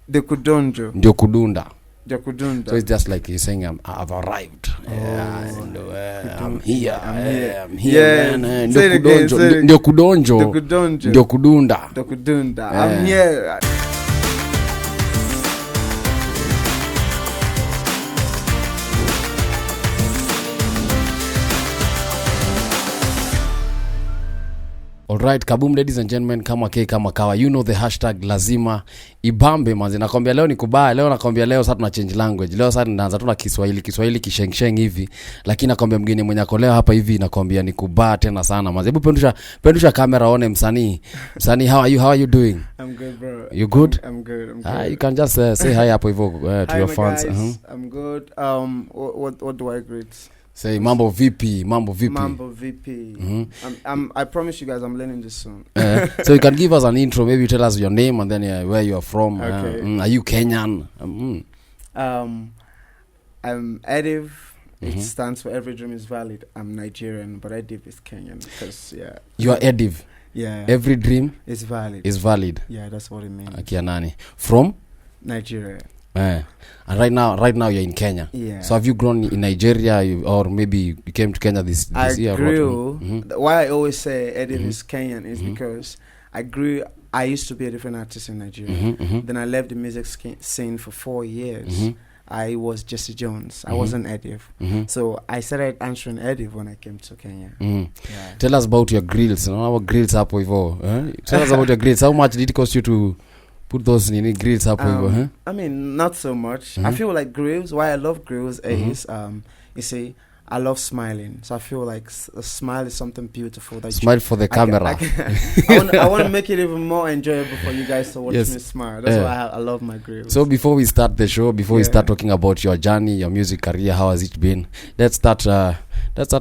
The kudonjo. Ndio kudunda. Ndio kudunda. So it's just like he's saying I've arrived. I'm here. I'm here, man. Ndio kudonjo. Ndio kudunda. Ndio kudunda. I'm here. Alright, kaboom ladies and gentlemen, kama kawa, you know the hashtag lazima ibambe manzi. Nakwambia leo ni kubaya, leo nakwambia leo sasa tuna change language. Leo sasa tunaanza tuna Kiswahili kisheng hivi. Lakini nakwambia mgeni mwenye ako leo hapa hivi nakwambia ni kubaya tena sana manzi. Hebu pendusha kamera one msanii. Msanii, how are you doing? I'm good, bro. You good? I'm good. You can just say hi hapo hivyo to hi, your fans. I'm good. What do I greet? Say mambo vipi. I promise you guys I'm learning this soon. So you can give us an intro, maybe tell us your name and then where you are from. Okay. Are you Kenyan? I'm Ediv. It stands for Every Dream is Valid. I'm Nigerian, but Ediv is Kenyan because You are Ediv. Yeah. Every dream is valid. Yeah, that's what it means. Akianani. From Nigeria. And right now you're in Kenya. Yeah. So have you grown in Nigeria or maybe you came to Kenya this year? I grew. Why I always say Ediv is Kenyan is because I used to be a different artist in Nigeria. Then I left the music scene for 4 years. I was Jesse Jones. I wasn't Ediv. So I started answering Ediv when I came to Kenya. Yeah. Tell us about your grills. Our grills up with Tell us about your grills. How much did it cost you to put those grills up over? I mean, not so much. I feel like grills, why I love grills is, you see, I love smiling. So I feel like a smile is something beautiful. That smile for the camera. I want to make it even more enjoyable for you guys to watch me smile. That's why I love my grills. So before we start the show, before we start talking about your journey, your music career, how has it been? Let's start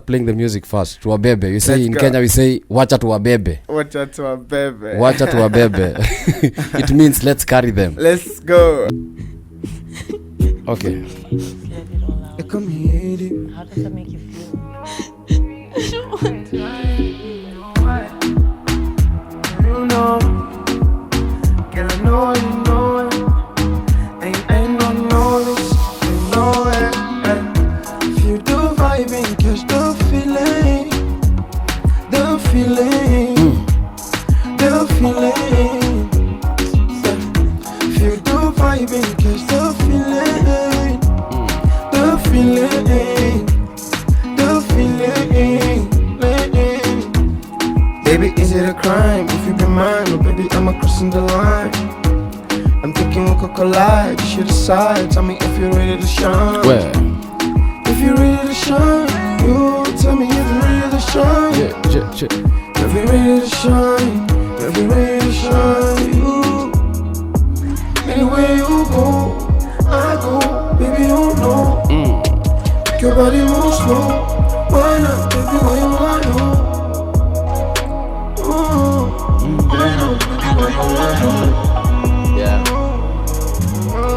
playing the music first. Tuwabebe. You say Kenya, we say, wacha tuwabebe. Wacha tuwabebe. Wacha tuwabebe. It means let's carry them. Let's go. Okay. How does that make you feel? You know, girl, I know you know it. Ain't no notice, you know it. If you do vibing, catch the feeling. If you do vibing, catch the feeling. Baby, is it a crime if you be mine? Oh, baby, am I crossing the line? I'm thinking we could collide. You should decide. Tell me if you're ready to shine. Where? If you're ready to shine, you tell me if you're ready to shine. Yeah. If you're ready to shine, if you're ready to shine, you. Anywhere you go, I go. Baby, you know. Your body moves slow. Why not, baby, why you want to?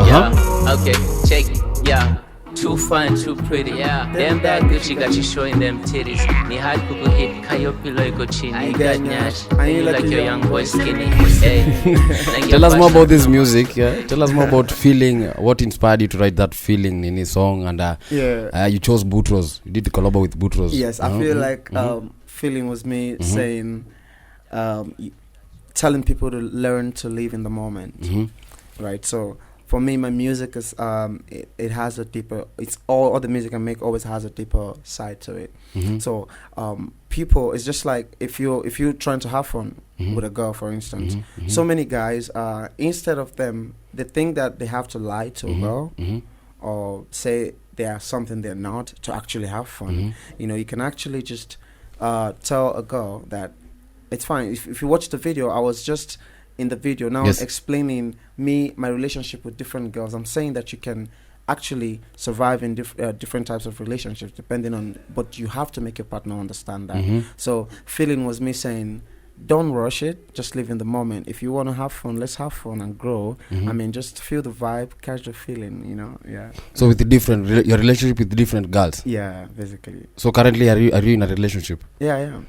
Yeah, okay, check it, yeah. Too fine, too pretty, yeah. Damn that Gucci got you showing them titties. Ni hard kuku hit, kayo pillow go chini. Got nyash, and you like your young boy skinny. Hey. Tell us more about this music, yeah. Tell us more about feeling. What inspired you to write that feeling in his song? And you chose Boutros. You did the collab with Boutros. Yes, I feel like feeling was me saying, telling people to learn to live in the moment, right? So for me, my music is it has a deeper. It's all the music I make always has a deeper side to it. So people, it's just like if you're trying to have fun with a girl, for instance. So many guys, instead of them, they think that they have to lie to a girl or say they are something they're not to actually have fun. You know, you can actually just tell a girl that it's fine. If you watch the video, I was just in the video now explaining my relationship with different girls. I'm saying that you can actually survive in different types of relationships depending on, but you have to make your partner understand that. So feeling was me saying, don't rush it, just live in the moment. If you want to have fun, let's have fun and grow. I mean, just feel the vibe, catch the feeling, you know. Yeah. So with the your relationship with different girls. Yeah, basically. So currently, are you in a relationship? Yeah, I am.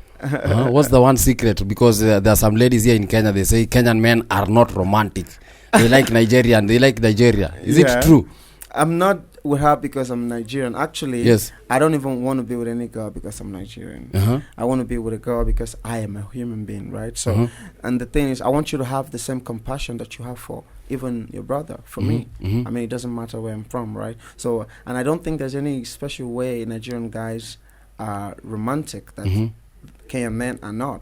What's the one secret? Because there are some ladies here in Kenya, they say Kenyan men are not romantic. they like Nigerian, they like Nigeria. Is it true? I'm not with her because I'm Nigerian. Actually, Yes. I don't even want to be with any girl because I'm Nigerian. Uh-huh. I want to be with a girl because I am a human being, right? So, and the thing is, I want you to have the same compassion that you have for even your brother, for me. I mean, it doesn't matter where I'm from, right? So, and I don't think there's any special way Nigerian guys are romantic that Kenyan men are not.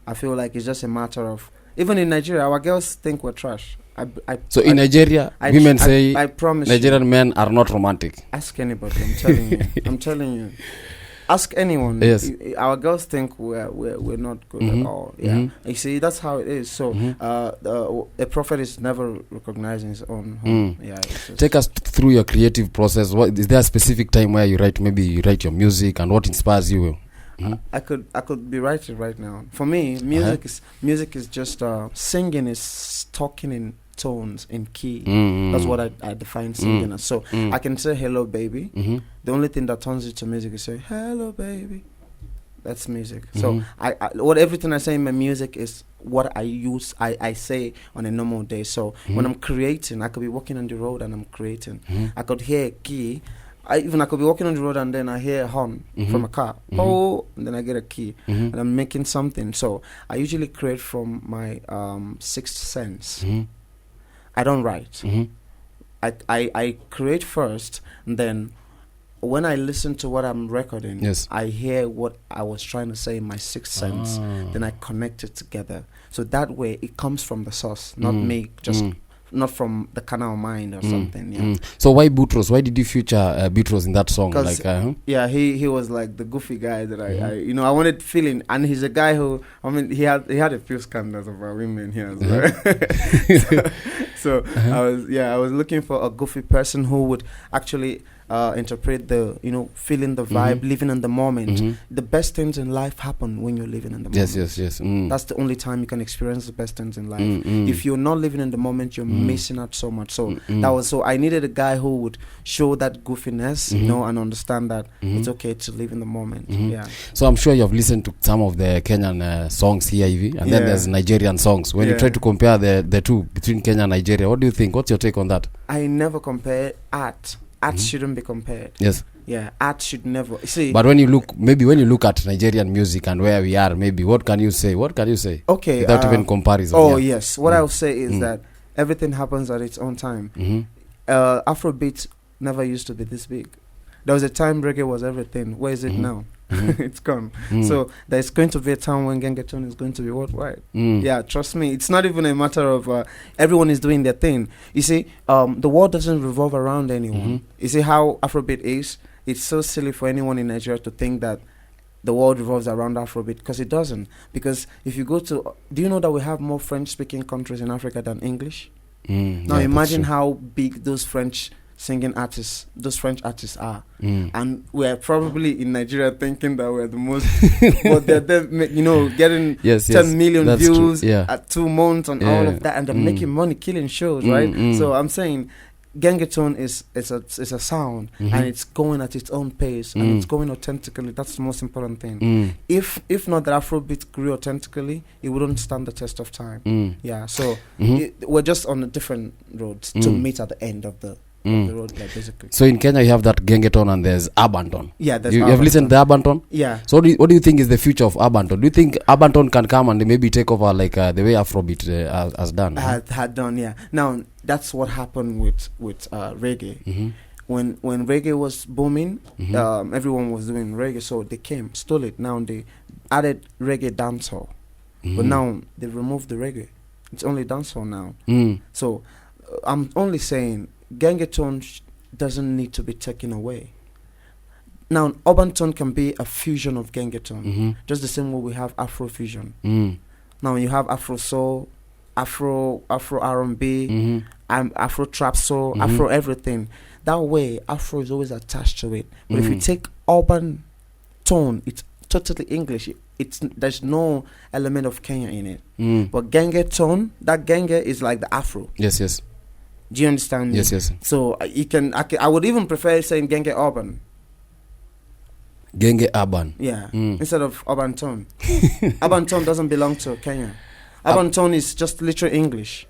I feel like it's just a matter of, even in Nigeria, our girls think we're trash. So in Nigeria, women say I promise Nigerian men are not romantic. Ask anybody. I'm telling you. I'm telling you. Ask anyone. Yes. Our girls think we're not good at all. Yeah. You see, that's how it is. So a prophet is never recognizing his own home. Yeah. Take us through your creative process. What is there a specific time where you write? Maybe you write your music, and what inspires you? I could be writing right now. For me, music is just singing is talking in tones, in key. That's what I define singing as. So I can say hello baby. The only thing that turns it to music is say hello baby. That's music. So everything I say in my music is what I say on a normal day. So when I'm creating, I could be walking on the road and I'm creating. I could hear a key. I could be walking on the road and then I hear a horn from a car. Oh, and then I get a key and I'm making something. So I usually create from my sixth sense. I don't write. I create first, and then when I listen to what I'm recording, I hear what I was trying to say in my sixth sense. Then I connect it together. So that way it comes from the source, not me just... not from the canal mind or something. Yeah. So why Boutros? Why did you feature Boutros in that song? Like, he was like the goofy guy that I wanted feeling, and he's a guy who, I mean, he had a few scandals about women here as well. So I was looking for a goofy person who would actually interpret the, feeling the vibe, living in the moment. The best things in life happen when you're living in the moment. Yes. That's the only time you can experience the best things in life. If you're not living in the moment, you're missing out so much. So I needed a guy who would show that goofiness, and understand that it's okay to live in the moment. Yeah. So I'm sure you've listened to some of the Kenyan songs here, and then there's Nigerian songs. When you try to compare the two between Kenya and Nigeria, what do you think? What's your take on that? I never compare art. Art shouldn't be compared. Yes. Yeah, art should never see. But when you look at Nigerian music and where we are, maybe what can you say? Okay. Without even comparison. Oh yes. What I'll say is that everything happens at its own time. Afrobeat never used to be this big. There was a time reggae was everything. Where is it now? It's gone. So there's going to be a time when Gengeton is going to be worldwide. Yeah, trust me. It's not even a matter of everyone is doing their thing. You see, the world doesn't revolve around anyone. You see how Afrobeat is? It's so silly for anyone in Nigeria to think that the world revolves around Afrobeat, because it doesn't. Because if you go to... do you know that we have more French-speaking countries in Africa than English? Now imagine how big those French French artists are, and we're probably in Nigeria thinking that we're the most, but they're getting 10 million views at 2 months and all of that, and they're making money, killing shows, right? So I'm saying, Gengeton is a sound, and it's going at its own pace, and it's going authentically. That's the most important thing. If not that Afrobeat grew authentically, it wouldn't stand the test of time. Yeah, so we're just on a different roads to meet at the end of the road, like, basically. So in Kenya you have that Gengeton and there's Urbanton. Yeah, there's you have listened to the Urbanton? Yeah. So what do you think is the future of Urbanton? Do you think Urbanton can come and maybe take over like the way Afrobeat has done? Had done, yeah. Now that's what happened with reggae. When reggae was booming, everyone was doing reggae, so they stole it. Now they added reggae dancehall, but now they removed the reggae. It's only dancehall now. So I'm only saying, Gengeton doesn't need to be taken away. Now, Urbanton can be a fusion of Gengeton, just the same way we have Afrofusion. Now, you have Afro Soul, Afro R&B, Afro Trap Soul, Afro everything. That way, Afro is always attached to it. But if you take urban tone, it's totally English. There's no element of Kenya in it. But Gengeton, that Genge is like the Afro. Yes. Do you understand? Yes. So I would even prefer saying Genge Urban. Genge Urban. Yeah. Instead of Urban Tone. Urban Tone doesn't belong to Kenya. Urban Tone is just literal English.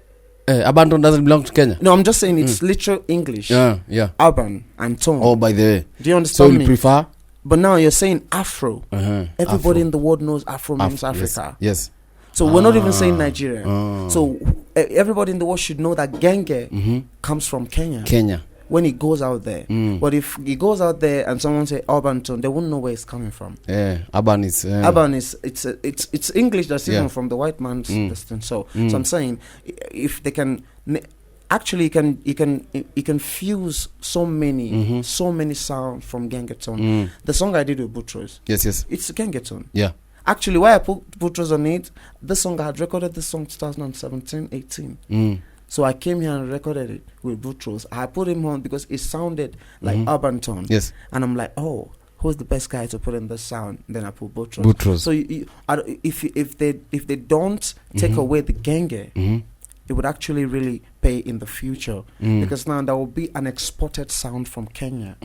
Urban doesn't belong to Kenya. No, I'm just saying it's literal English. Yeah. Urban and tone. Oh, by the way. Do you So understand you me? prefer? But now you're saying Afro. Everybody Afro. in the world knows Afro means Africa. Yes. So we're not even saying Nigeria. Ah. So everybody in the world should know that Genge comes from Kenya. Kenya. When he goes out there. But if he goes out there and someone say urban tone, they wouldn't know where it's coming from. Yeah, urban is. Urban is it's English that's Yeah. even from the white man's distance. So I'm saying if they can actually you can fuse so many sounds from Gengeton. The song I did with Boutros, Yes. it's Gengeton. Yeah. Actually, why I put Boutros on it, this song I had recorded this song 2017-18. So I came here and recorded it with Boutros. I put him on because it sounded like urban tone. Yes. And I'm like, oh, who's the best guy to put in this sound? Then I put Boutros. Boutros. So if they don't take away the genge, it would actually really pay in the future because now there will be an exported sound from Kenya.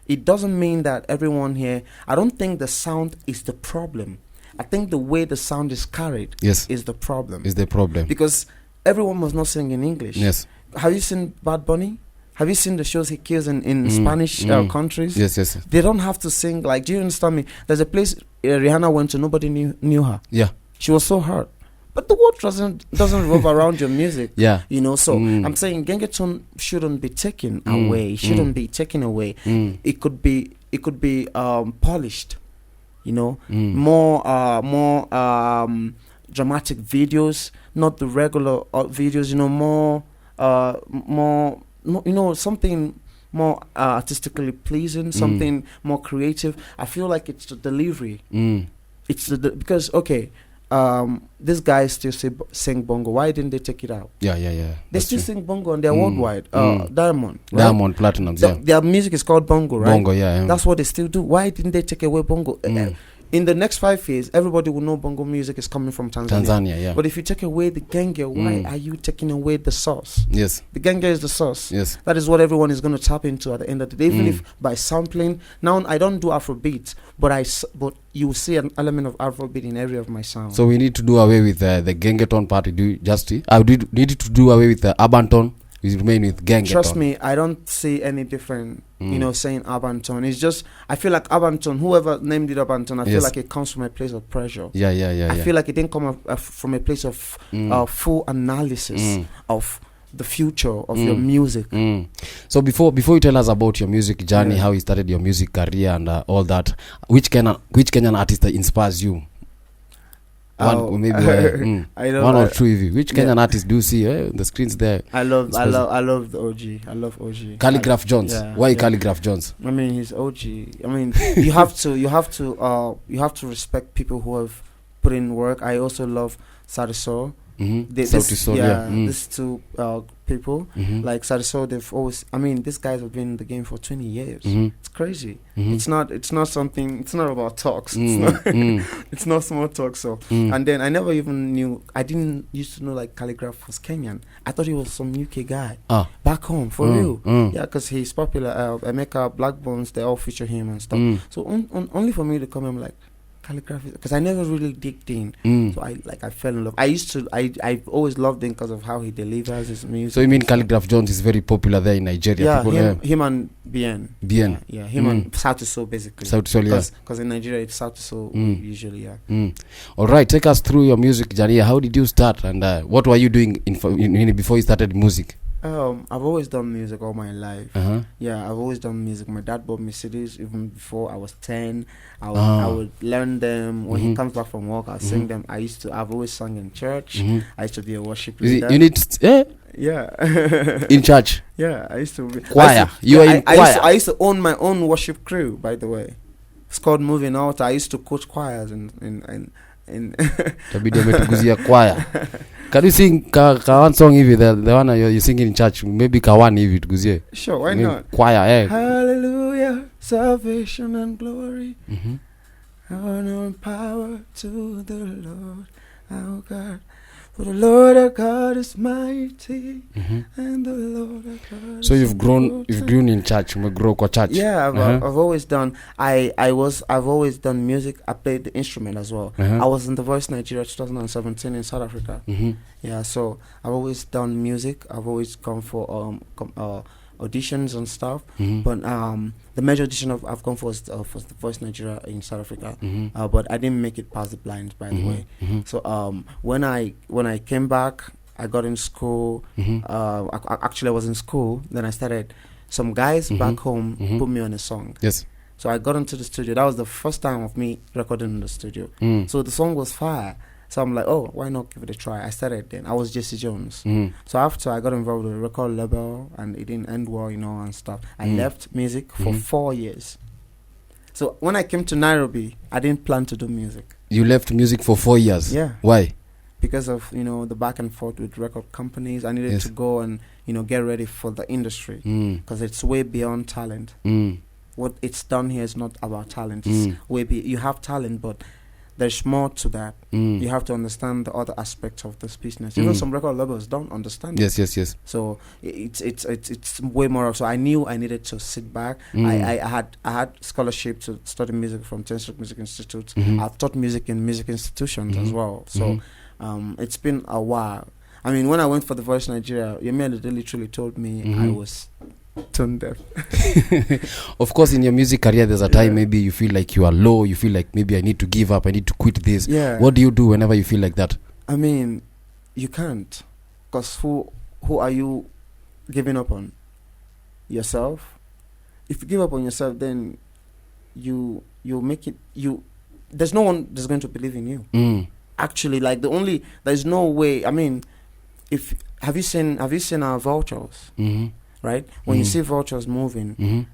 It doesn't mean that everyone here. I don't think the sound is the problem. I think the way the sound is carried is the problem. Is the problem. Because everyone must not sing in English. Yes. Have you seen Bad Bunny? Have you seen the shows he kills in Spanish countries? Yes. They don't have to sing. Like, do you understand me? There's a place Rihanna went to, nobody knew her. Yeah. She was so hurt. But the world doesn't revolve around your music. Yeah. You know, so I'm saying Gengeton shouldn't be taken away. Shouldn't be taken away. It could be polished. You know, more dramatic videos, not the regular videos. You know, more, you know, something more artistically pleasing, something more creative. I feel like it's the delivery. It's because these guys still sing bongo. Why didn't they take it out? Yeah. They That's still true. sing bongo and they're worldwide. Diamond, right? Diamond Platinums. Yeah. Their music is called bongo, right? Bongo. Yeah. That's what they still do. Why didn't they take away bongo? In the next 5 years, everybody will know bongo music is coming from Tanzania. Yeah. But if you take away the genge, why are you taking away the sauce? Yes. The genge is the sauce. Yes. That is what everyone is going to tap into at the end of the day. Even if by sampling, now I don't do Afrobeat, but you see an element of Afrobeat in every of my sounds. So we need to do away with the gengeton part. Do justice. I need to do away with the urban tone. We remain with gengeton. Trust me, I don't see any different. You know, saying urban tone. It's just I feel like urban tone. Whoever named it urban tone, I feel like it comes from a place of pressure. Yeah. I feel like it didn't come from a place of full analysis of the future of your music. So before you tell us about your music journey, how you started your music career and all that, which Kenyan artist inspires you? One, maybe one or two of you. Which Kenyan artist do you see? The screens there. I love the OG. I love OG. Khaligraph Jones. Why Khaligraph Jones? I mean, he's OG. I mean, you have to respect people who have put in work. I also love Sauti. These two people like Sauti, they've always. I mean, these guys have been in the game for 20 years. It's crazy. It's not something. It's not about talks. It's not small talk. So and then I never even knew. I didn't used to know like Khaligraph was Kenyan. I thought he was some UK guy back home for real. Yeah, because he's popular. Emeka, Black Bones, they all feature him and stuff. So only for me to come, I'm like. Calligraphy, because I never really digged in, so I fell in love. I've always loved him because of how he delivers his music. So you mean Khaligraph Jones is very popular there in Nigeria? Yeah, him and Bien. Yeah, him and Sauti basically. Sauti, because in Nigeria it's Sauti usually. All right, take us through your music journey. How did you start, and what were you doing before you started music? I've always done music all my life. Yeah, I've always done music. My dad bought me CDs even before I was 10. I would learn them when he comes back from work. I'll sing them. I've always sung in church. I used to be a worship leader. Yeah. In church. Yeah, I used to be choir. You are in choir. I used to own my own worship crew. By the way, it's called Moving Out. I used to coach choirs in Tabidi ametuguzia choir. Can you sing one song hivi, the one you singing in church, maybe one hivi tuguzie? Sure, why not? Choir, Hallelujah, salvation and glory, honor and power to the Lord our God. For the Lord our God is mighty, and the Lord our God. So you've grown in church. Grow kwa church. Yeah, I've always done. I've always done music. I played the instrument as well. I was in The Voice Nigeria 2017 in South Africa. Yeah, so I've always done music. I've always gone for auditions and stuff. But the major audition I've gone for was The Voice Nigeria in South Africa. But I didn't make it past the blind, by the way. So when I came back, I got in school. Actually, I was in school. Then I started. Some guys back home put me on a song. Yes. So I got into the studio. That was the first time of me recording in the studio. So the song was fire. So I'm like, oh, why not give it a try? I started then. I was Jesse Jones. So after I got involved with a record label and it didn't end well, and stuff, I left music for 4 years. So when I came to Nairobi, I didn't plan to do music. You left music for 4 years? Yeah. Why? Because of, the back and forth with record companies. I needed to go and, get ready for the industry. Because it's way beyond talent. What it's done here is not about talent. It's you have talent, but there's more to that. You have to understand the other aspects of this business. Even some record labels don't understand it. Yes. So it's way more. So I knew I needed to sit back. I had scholarship to study music from Tenstruck Music Institute. I've taught music in music institutions as well. So it's been a while. I mean, when I went for The Voice Nigeria, Yemi literally told me I was tone deaf. Of course, in your music career, there's a time maybe you feel like you are low. You feel like maybe I need to give up. I need to quit this. Yeah. What do you do whenever you feel like that? I mean, you can't, because who are you giving up on? Yourself. If you give up on yourself, then you make it. There's no one that's going to believe in you. Actually, like there's no way. I mean, have you seen our vultures? Right? When you see vultures moving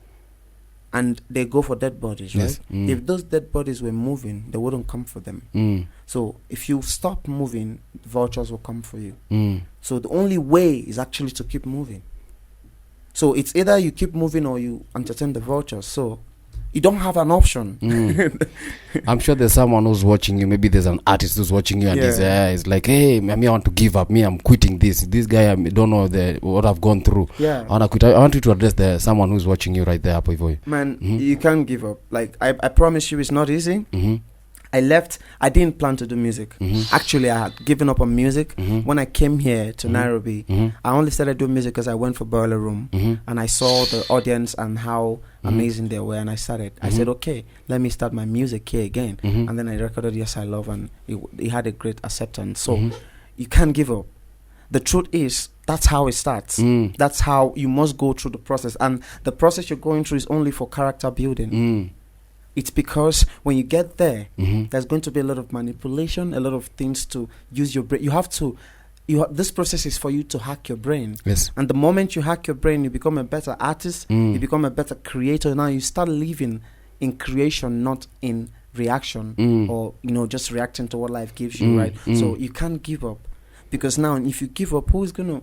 and they go for dead bodies, right? If those dead bodies were moving, they wouldn't come for them. So if you stop moving, vultures will come for you. So the only way is actually to keep moving. So it's either you keep moving or you entertain the vultures. So you don't have an option. I'm sure there's someone who's watching you. Maybe there's an artist who's watching you and he's like, hey, me, I want to give up. Me, I'm quitting this. This guy, I don't know what I've gone through. Yeah. I want to quit. I want you to address someone who's watching you right there. Man, you can't give up. Like, I promise you it's not easy. I left. I didn't plan to do music. Actually, I had given up on music. When I came here to Nairobi, I only started doing music because I went for Boiler Room and I saw the audience and how amazing they were, and I started. I said, okay, let me start my music here again. And then I recorded Yes I Love, and it had a great acceptance. So you can't give up. The truth is, that's how it starts. That's how you must go through the process, and the process you're going through is only for character building. It's because when you get there, there's going to be a lot of manipulation, a lot of things to use your brain. This process is for you to hack your brain. Yes. And the moment you hack your brain, you become a better artist, you become a better creator. Now you start living in creation, not in reaction or, just reacting to what life gives you, right? So you can't give up. Because now if you give up, who's gonna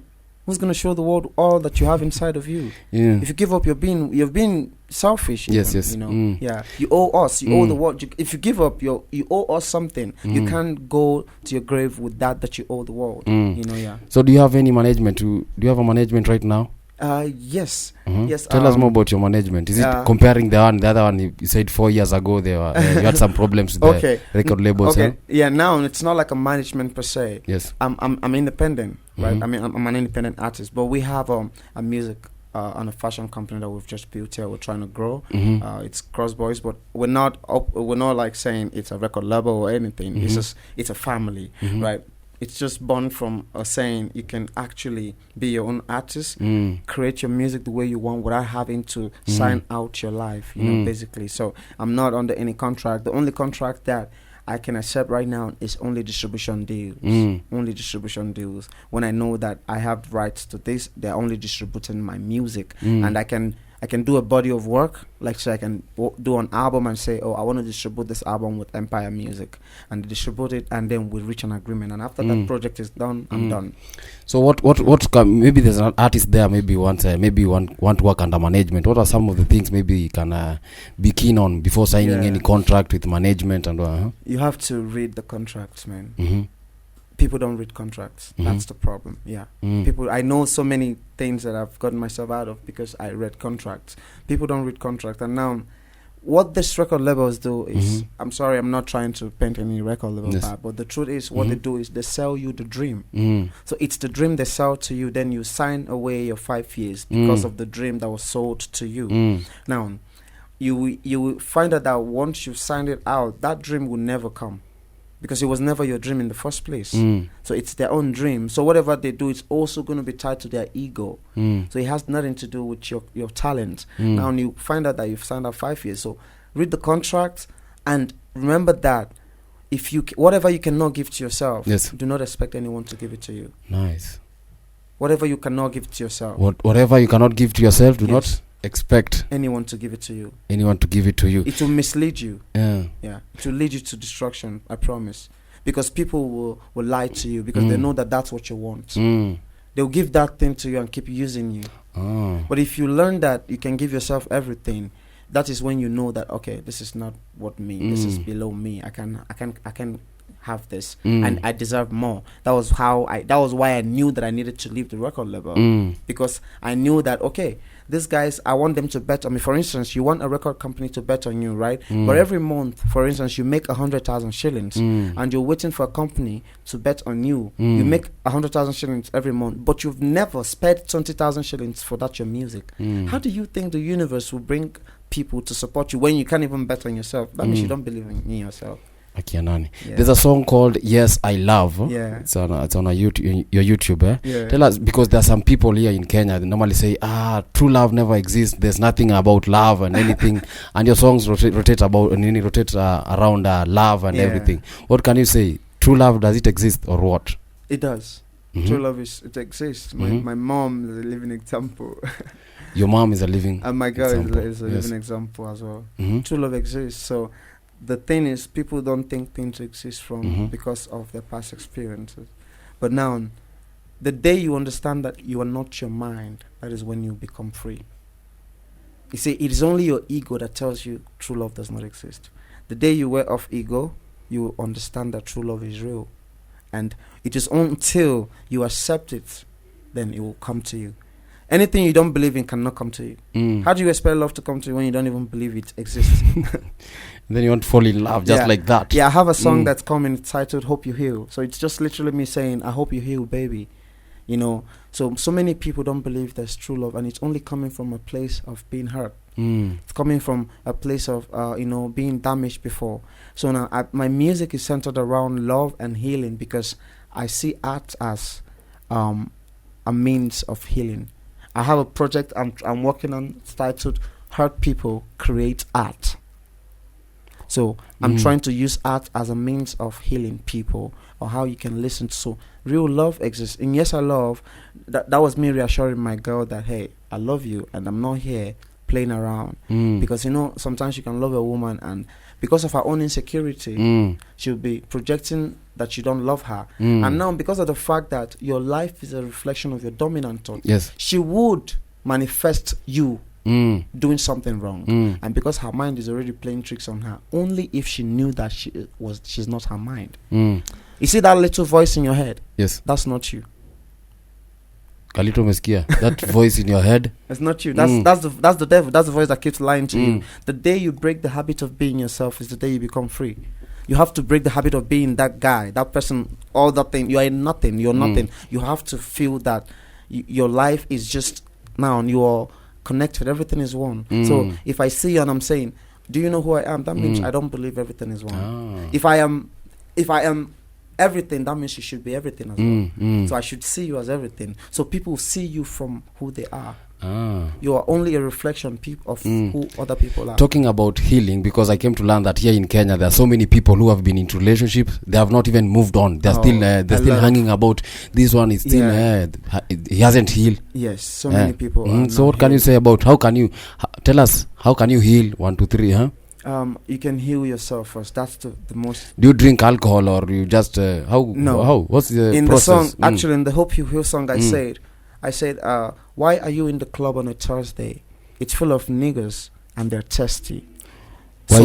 show the world all that you have inside of you? Yeah. If you give up, you've been selfish. Yes. Yeah. You owe us. You owe the world. If you give up, you owe us something. You can't go to your grave with that you owe the world. Yeah. So do you have any management? Do you have a management right now? Yes. Yes. Tell us more about your management. Is it comparing the other one? You said 4 years ago you had some problems with the record labels. Okay. Yeah. Now it's not like a management per se. Yes. I'm independent, right? I mean, I'm an independent artist, but we have a music and a fashion company that we've just built here. We're trying to grow. It's Cross Boys, but we're not like saying it's a record label or anything. It's a family, right? It's just born from saying you can actually be your own artist, create your music the way you want without having to sign out your life, basically. So I'm not under any contract. The only contract that I can accept right now is only distribution deals. Only distribution deals. When I know that I have rights to this, they're only distributing my music, and I can do a body of work, like so I can do an album and say, oh, I want to distribute this album with Empire Music, and distribute it, and then we reach an agreement. And after that project is done, I'm done. So what maybe there's an artist there, maybe want to work under management. What are some of the things maybe you can be keen on before signing any contract with management? And you have to read the contracts, man. people don't read contracts. That's the problem. Yeah. People, I know so many things that I've gotten myself out of because I read contracts. People don't read contracts. And now what this record labels do is, I'm sorry, I'm not trying to paint any record label bad, but the truth is what they do is they sell you the dream. So it's the dream they sell to you, then you sign away your 5 years because of the dream that was sold to you. Now, you will find out that once you've signed it out, that dream will never come. Because it was never your dream in the first place. So it's their own dream. So whatever they do, it's also going to be tied to their ego. So it has nothing to do with your talent. Now you find out that you've signed up 5 years. So read the contract and remember that if you whatever you cannot give to yourself, do not expect anyone to give it to you. Nice. Whatever you cannot give to yourself. Whatever you cannot give to yourself, do not expect anyone to give it to you. Anyone to give it to you. It will mislead you. Yeah. It will lead you to destruction, I promise. Because people will lie to you because they know that that's what you want. They'll give that thing to you and keep using you. But if you learn that you can give yourself everything, that is when you know that, okay, this is not what me. This is below me. I can have this and I deserve more. That was why I knew that I needed to leave the record label. Because I knew that, okay, these guys, I want them to bet on me. For instance, you want a record company to bet on you, right? But every month, for instance, you make 100,000 shillings and you're waiting for a company to bet on you. You make 100,000 shillings every month, but you've never spent 20,000 shillings for that your music. How do you think the universe will bring people to support you when you can't even bet on yourself? That means you don't believe in yourself. There's a song called Yes I Love. It's on a your YouTube. Tell us, because there are some people here in Kenya that normally say, true love never exists, there's nothing about love and anything. And your songs rotate around love and everything. What can you say? True love, does it exist or what? It does. True love it exists. My mom is a living example. Your mom is a living and my girl is a living example as well. True love exists. So the thing is, people don't think things exist from because of their past experiences. But now, the day you understand that you are not your mind, that is when you become free. You see, it is only your ego that tells you true love does not exist. The day you wear off ego, you will understand that true love is real. And it is until you accept it, then it will come to you. Anything you don't believe in cannot come to you. How do you expect love to come to you when you don't even believe it exists? Then you want to fall in love just like that. Yeah, I have a song that's coming titled Hope You Heal. So it's just literally me saying, I hope you heal, baby. You know, so many people don't believe there's true love, and it's only coming from a place of being hurt. It's coming from a place of, being damaged before. So now my music is centered around love and healing because I see art as a means of healing. I have a project I'm working on titled Hurt People Create Art. So I'm trying to use art as a means of healing people, or how you can listen to. So real love exists. And yes, I love, that was me reassuring my girl that, hey, I love you and I'm not here playing around. Because, sometimes you can love a woman and because of her own insecurity, she'll be projecting that you don't love her. And now because of the fact that your life is a reflection of your dominant thought, she would manifest you doing something wrong. And because her mind is already playing tricks on her, only if she knew that she's not her mind. You see that little voice in your head? Yes. That's not you. Kalito meskia. That voice in your head? It's not you. That's the devil. That's the voice that keeps lying to you. The day you break the habit of being yourself is the day you become free. You have to break the habit of being that guy, that person, all that thing. You are nothing. You're nothing. You have to feel that your life is just now. You are connected. Everything is one. So if I see you and I'm saying, "Do you know who I am?" That means I don't believe everything is one. If I am everything, that means you should be everything as well. So I should see you as everything. So people see you from who they are. You are only a reflection of who other people are. Talking about healing, because I came to learn that here in Kenya there are so many people who have been into relationships, they have not even moved on. They're still hanging about. This one is still he hasn't healed. Yes, so many people. So what can you say about how can you tell us how can you heal? 1, 2, 3, you can heal yourself first. That's the most. Do you drink alcohol or you just how? No. How? What's the in process? The song? Actually, in the Hope You Heal song, I said, why are you in the club on a Thursday? It's full of niggas and they're thirsty. Why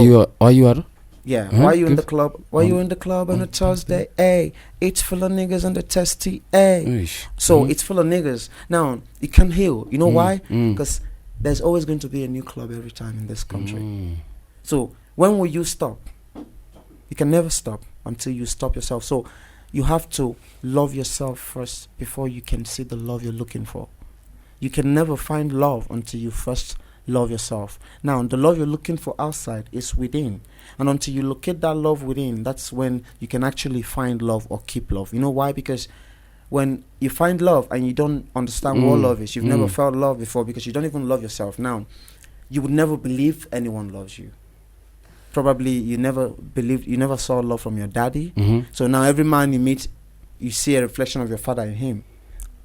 you are? Yeah, why you in the club? Why you in the club on a Thursday? Hey, it's full of niggas on the testy. Hey, so it's full of niggas. Now you can heal. You know why? Because there's always going to be a new club every time in this country. So when will you stop? You can never stop until you stop yourself. So you have to love yourself first before you can see the love you're looking for. You can never find love until you first love yourself. Now, the love you're looking for outside is within. And until you locate that love within, that's when you can actually find love or keep love. You know why? Because when you find love and you don't understand what love is, you've never felt love before because you don't even love yourself. Now, you would never believe anyone loves you. Probably you never saw love from your daddy. So now every man you meet, you see a reflection of your father in him.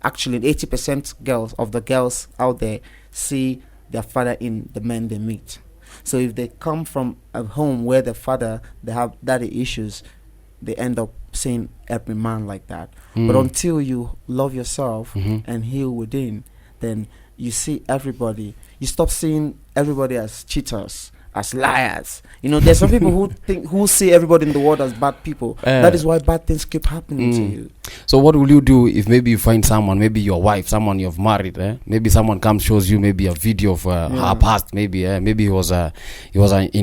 Actually, 80% of the girls out there see their father in the men they meet. So if they come from a home where the father, they have daddy issues, they end up seeing every man like that. But until you love yourself and heal within, then you see everybody. You stop seeing everybody as cheaters, as liars. You know, there's some people who see everybody in the world as bad people. That is why bad things keep happening to you. So what will you do if maybe you find someone, maybe your wife, someone you've married, maybe someone comes shows you maybe a video of her past, maybe he was in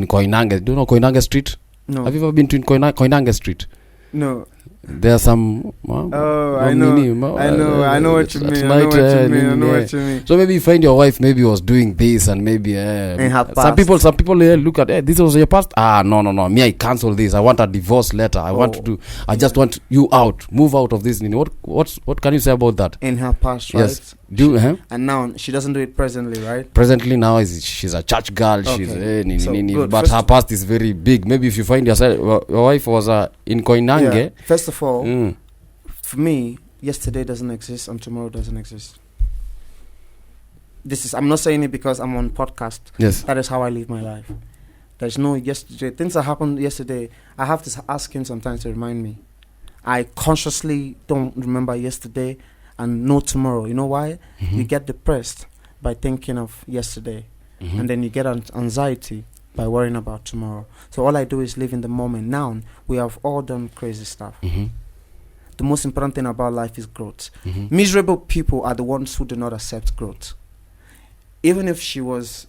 Koinange. Do you know Koinange Street? No. Have you ever been to Koinange Street? No. There's some. I know what you mean. So maybe you find your wife maybe was doing this and maybe some people look at this was your past. No. Me, I cancel this. I want a divorce letter. I just want you out. Move out of this. What can you say about that? In her past, right? Yes. And now she doesn't do it presently, right? Presently now she's a church girl. Okay. She's but her past is very big. Maybe if you find yourself, your wife was in Koinange. Yeah. First of all, for me, yesterday doesn't exist and tomorrow doesn't exist. I'm not saying it because I'm on podcast. Yes. That is how I live my life. There's no yesterday. Things that happened yesterday, I have to ask him sometimes to remind me. I consciously don't remember yesterday and no tomorrow. You know why? You get depressed by thinking of yesterday. And then you get anxiety by worrying about tomorrow. So all I do is live in the moment. Now, we have all done crazy stuff. The most important thing about life is growth. Miserable people are the ones who do not accept growth. Even if she was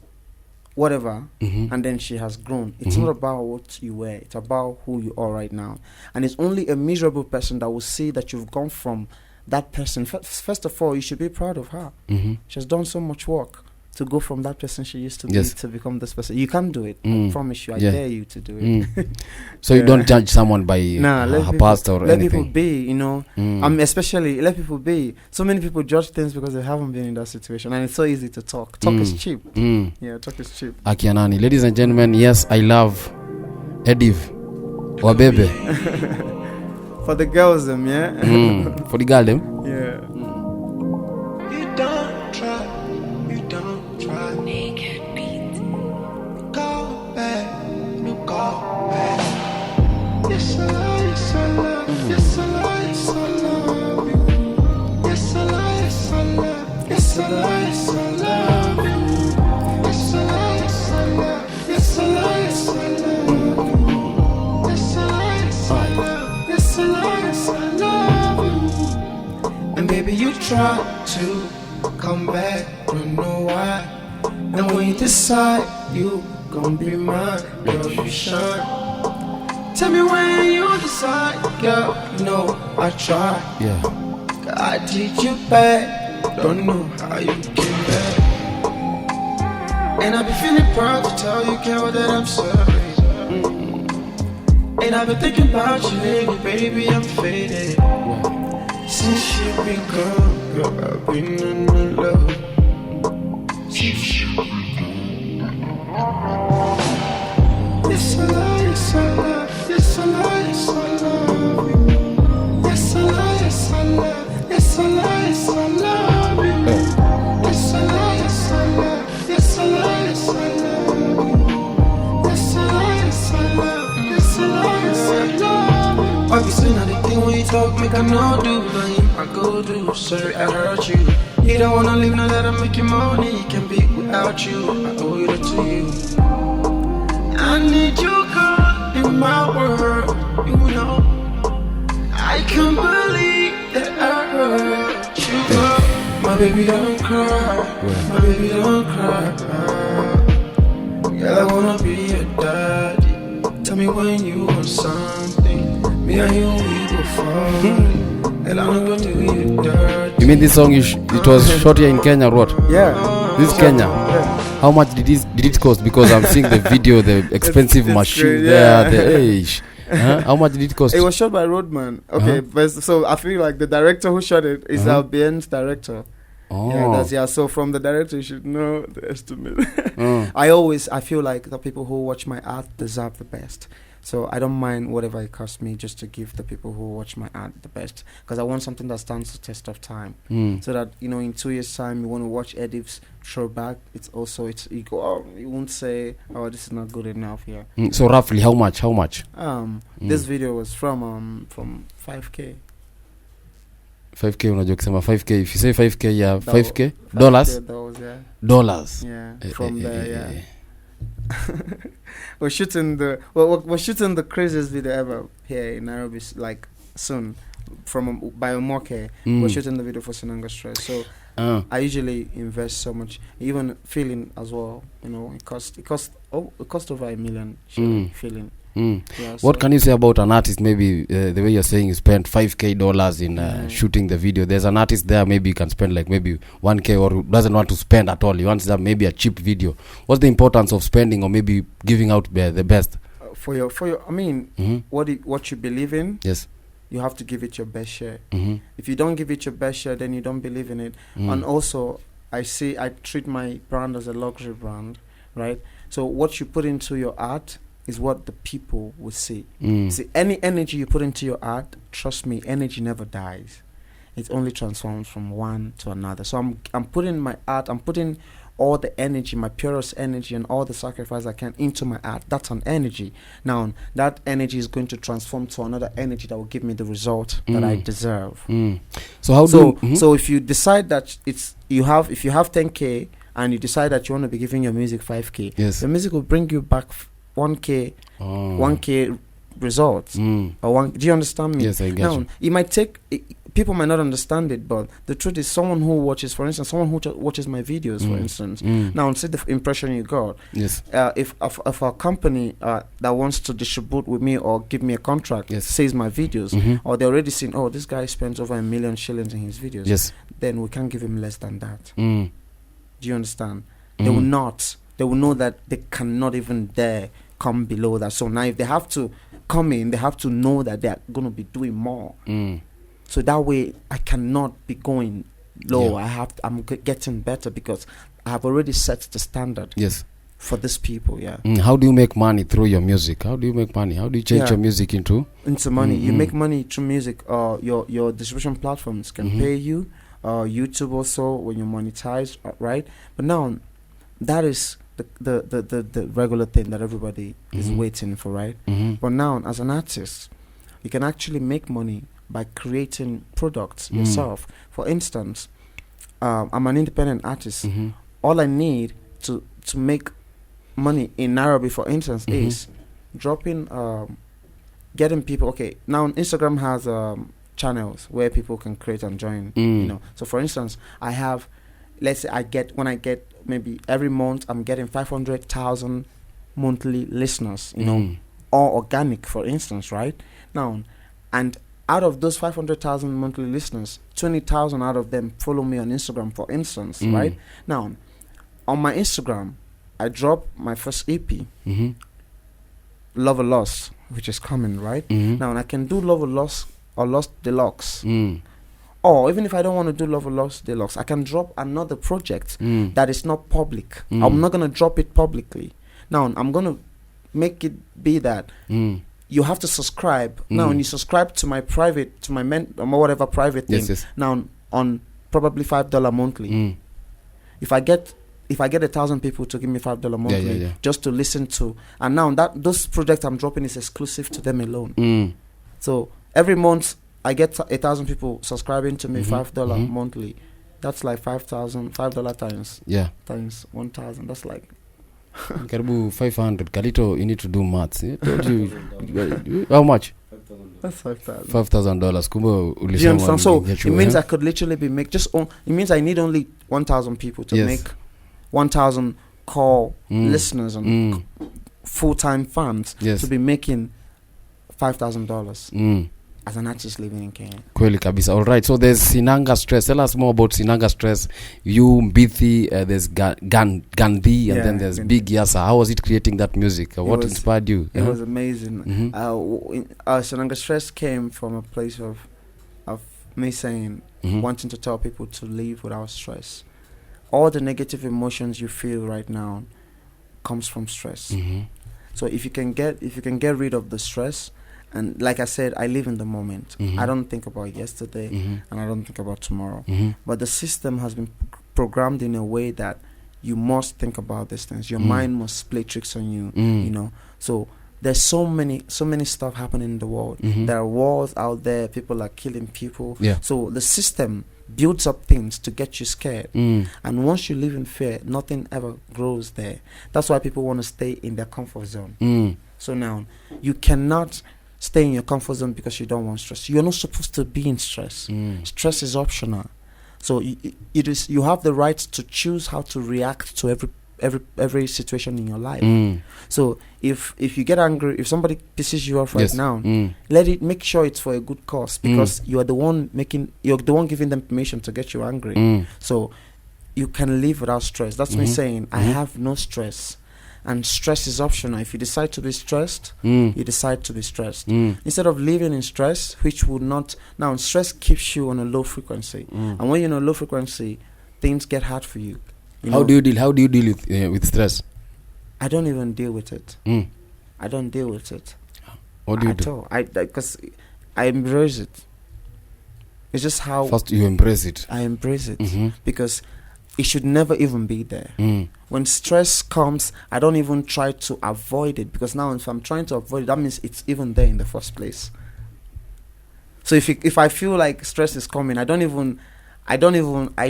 whatever, and then she has grown, it's not about what you were, it's about who you are right now. And it's only a miserable person that will see that you've gone from that person. First of all, you should be proud of her. She has done so much work to go from that person she used to be to become this person. You can't do it. I promise you. I dare you to do it. So you don't judge someone by her past or let anything. Let people be, you know. Especially let people be. So many people judge things because they haven't been in that situation, and it's so easy to talk. Talk is cheap. Yeah, talk is cheap. Akianani, ladies and gentlemen, yes, I love Ediv Wabebe. For the girls, them, yeah. For the girl, them. Yeah. You don't try. Naked beat. Go back, no go back. Yes, I love, yes, I love, yes, I love, yes, I love you. Yes, I love, yes, I love, yes, I love, yes, I love you. Yes, I love, yes, I love, yes, I love, yes, I love you. Yes, I love, yes, I love, yes, I love, yes, I love you. And baby, you try to come back, don't know why. And when you decide you gon' be mine, girl, you shine. Tell me when you decide, girl, you know I try. Yeah. I did you bad, don't know how you came back. And I be feeling proud to tell you, girl, that I'm sorry. And I've been thinking about you lately, baby, I'm faded. Since you've been gone, girl, I've been in love. Yes, I love, yes, I love, yes, I love, yes, I love you. Yes, I love, yes, I love, yes, I love, yes, I love you. Yes, I love, yes, I love, yes, I love, yes, I love you. Yes, I love, yes, I love, yes, I love, yes, I love you. Obviously, not the thing when you talk, make I know do. I go do, sorry I hurt you. You don't wanna leave now that I'm making money. Can't be without you, I owe it to you. I need you, girl, in my world. You know, I can't believe that I hurt you. My baby don't cry, my baby don't cry. Girl, I wanna be your daddy. Tell me when you want something. Me and you, we go far. And I'm gonna do you dirty. You mean this song it was shot here in Kenya or what? Yeah. This is Kenya. Yeah. How much did it cost? Because I'm seeing the video, the expensive It's machine great, there, yeah. the age. How much did it cost? It was shot by Roadman. Okay, but so I feel like the director who shot it is Albien's director. Oh. So from the director you should know the estimate. I feel like the people who watch my art deserve the best. So I don't mind whatever it costs me just to give the people who watch my art the best, because I want something that stands the test of time. So that, you know, in 2 years' time you want to watch Ediv's throwback, you go, oh, you won't say, oh, this is not good enough here. So roughly how much? This video was from 5K. 5K, unajua kusema 5K. If you say 5K, yeah, 5K dollars. Dollars. Yeah, from there, yeah. We're shooting the craziest video ever here in Nairobi, like soon, from by Omoke. We're shooting the video for Sinanga Stress. So I usually invest so much, even feeling as well. You know, it cost over $1 million. Feeling. Yeah, what can you say about an artist? Maybe the way you're saying you spent $5K in shooting the video. There's an artist there, maybe you can spend like maybe 1K, or doesn't want to spend at all. He wants that maybe a cheap video. What's the importance of spending or maybe giving out the best? For your I mean, what you believe in, yes, you have to give it your best share. If you don't give it your best share, then you don't believe in it. And also, I treat my brand as a luxury brand, right? So what you put into your art is what the people will see. See, any energy you put into your art, trust me, energy never dies. It only transforms from one to another. So I'm putting my art, I'm putting all the energy, my purest energy and all the sacrifice I can into my art. That's an energy. Now, that energy is going to transform to another energy that will give me the result that I deserve. So if you decide that if you have 10K and you decide that you want to be giving your music 5K, yes, the music will bring you back 1K results. Or do you understand me? Yes, I get you. It might take people might not understand it, but the truth is, someone who watches, for instance, someone who watches my videos, for instance, now see the impression you got. Yes. If a company that wants to distribute with me or give me a contract says my videos, or they already seen, oh, this guy spends over $1 million shillings in his videos, yes, then we can't give him less than that. Do you understand? They will not. They will know that they cannot even dare come below that. So now if they have to come in, they have to know that they are going to be doing more. So that way I cannot be going low. I'm getting better because I have already set the standard. Yes. For these people, How do you make money through your music? How do you make money? How do you change your music into money? You make money through music. Your distribution platforms can pay you. YouTube also, when you monetize, right? But now that is the regular thing that everybody is waiting for, right? But now, as an artist, you can actually make money by creating products yourself. For instance, I'm an independent artist. All I need to make money in Nairobi, for instance, is dropping, getting people. Okay, now Instagram has channels where people can create and join. You know, so for instance, I have, let's say I get maybe every month I'm getting 500,000 monthly listeners. You know, all organic, for instance, right? Now, and out of those 500,000 monthly listeners, 20,000 out of them follow me on Instagram, for instance, right? Now, on my Instagram, I drop my first EP, Love or Lost, which is coming, right? Now, and I can do Love or Lost or Lost Deluxe. Or even if I don't want to do Love or Lost Deluxe, I can drop another project that is not public. I'm not going to drop it publicly. Now, I'm going to make it be that you have to subscribe. Now, when you subscribe to my private, to my whatever private thing, now on probably $5 monthly. If I get 1,000 people to give me $5 monthly just to listen to, and now those projects I'm dropping is exclusive to them alone. So every month I get 1,000 people subscribing to me, $5 monthly. That's like $5 times 1,000. That's like Karibu 500. Kalito, you need to do maths. I told you. How much? That's $5,000. $5,000. Kumbe Do you understand? So ulisema it means I could literally be make it means I need only 1,000 people to make 1,000 core listeners and full-time fans to be making $5,000 as an artist living in Kenya. Kweli kabisa. All right. So there's Sinanga Stress. Tell us more about Sinanga Stress. You, Mbithi, there's Gandhi, and then there's Big Yasa. How was it creating that music? What inspired you? It was amazing. Sinanga Stress came from a place of me saying, wanting to tell people to live without stress. All the negative emotions you feel right now comes from stress. So if you can get rid of the stress, and like I said, I live in the moment. I don't think about yesterday, and I don't think about tomorrow. But the system has been programmed in a way that you must think about these things. Your mind must play tricks on you. You know. So there's so many stuff happening in the world. There are wars out there. People are killing people. So the system builds up things to get you scared. And once you live in fear, nothing ever grows there. That's why people want to stay in their comfort zone. So now you cannot stay in your comfort zone because you don't want stress. You're not supposed to be in stress. Stress is optional. So you have the right to choose how to react to every situation in your life. So if you get angry, if somebody pisses you off right now, make sure it's for a good cause, because you're the one giving them permission to get you angry. So you can live without stress. That's me saying I have no stress. And stress is optional. If you decide to be stressed, you decide to be stressed. Instead of living in stress, which would not... Now, stress keeps you on a low frequency. And when you're on a low frequency, things get hard for you. How do you deal with stress? I don't even deal with it. I don't deal with it. What do you do? Because I embrace it. It's just how... First, you embrace it. I embrace it. Because it should never even be there. When stress comes, I don't even try to avoid it, because now if I'm trying to avoid it, that means it's even there in the first place. So if I feel like stress is coming, I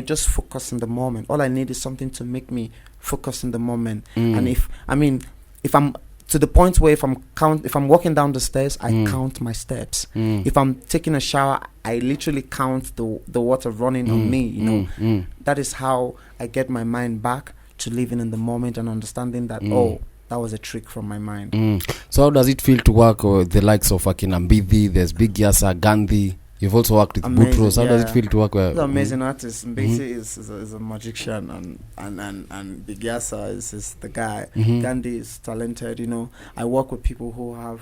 just focus in the moment. All I need is something to make me focus in the moment. And if I'm to the point where if I'm walking down the stairs, I count my steps. If I'm taking a shower, I literally count the water running on me. You know, that is how I get my mind back to living in the moment and understanding that that was a trick from my mind. So how does it feel to work with the likes of Mbithi? There's Big Yasa, Gandhi. You've also worked with Boutros. How does it feel to work with... He's an amazing artist. Mbithi is a magician, and Big Yasa is the guy. Gandhi is talented. You know, I work with people who have